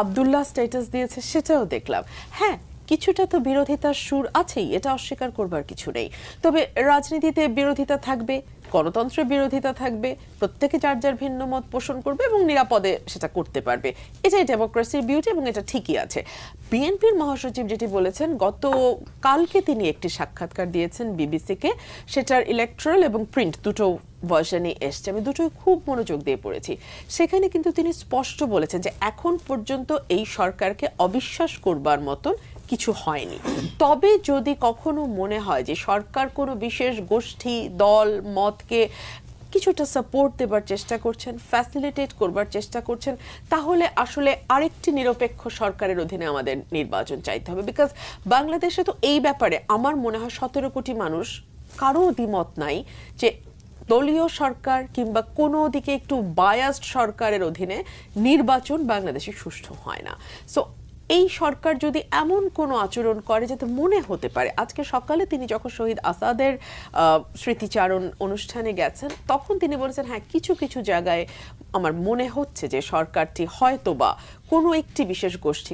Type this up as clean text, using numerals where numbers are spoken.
Abdullah status দিয়েছে সেটাও দেখলাম। হ্যাঁ, কিছুটা তো বিরোধিতার সুর আছেই, এটা অস্বীকার করবার কিছু নেই। তবে রাজনীতিতে বিরোধিতা থাকবে, গণতন্ত্রের বিরোধিতা থাকবে, প্রত্যেকে যার যার ভিন্ন মত পোষণ করবে এবং নিরাপদে সেটা করতে পারবে। এটাই ডেমোক্রেসির বিউটি এবং এটা ঠিকই আছে। বিএনপির মহাসচিব যেটি বলেছেন, গত কালকে তিনি একটি সাক্ষাৎকার দিয়েছেন বিবিসিকে, সেটার ইলেকট্রাল এবং প্রিন্ট দুটো ভার্শনে এসছে, আমি দুটোই খুব মনোযোগ দিয়ে পড়েছি। সেখানে কিন্তু তিনি স্পষ্ট বলেছেন যে এখন পর্যন্ত এই সরকারকে অবিশ্বাস করবার মতন কিছু হয়নি। তবে যদি কখনো মনে হয় যে সরকার কোনো বিশেষ গোষ্ঠী, দল, মতকে কিছুটা সাপোর্ট দেবার চেষ্টা করছেন, ফ্যাসিলিটেট করবার চেষ্টা করছেন, তাহলে আসলে আরেকটি নিরপেক্ষ সরকারের অধীনে আমাদের নির্বাচন চাইতে হবে। বিকজ বাংলাদেশে তো এই ব্যাপারে আমার মনে হয় 17 কোটি মানুষ, কারো দ্বিমত নাই যে দলীয় সরকার কিংবা কোনো দিকে একটু বায়াসড সরকারের অধীনে নির্বাচন বাংলাদেশে সুষ্ঠু হয় না। সো এই সরকার যদি এমন কোনো আচরণ করে যাতে মনে হতে পারে, আজকে সকালে তিনি যখন শহীদ আসাদের স্মৃতিচারণ অনুষ্ঠানে গেছেন তখন তিনি বলেছেন হ্যাঁ কিছু কিছু জায়গায় আমার মনে হচ্ছে যে সরকারটি হয়তোবা কোনো একটি বিশেষ গোষ্ঠী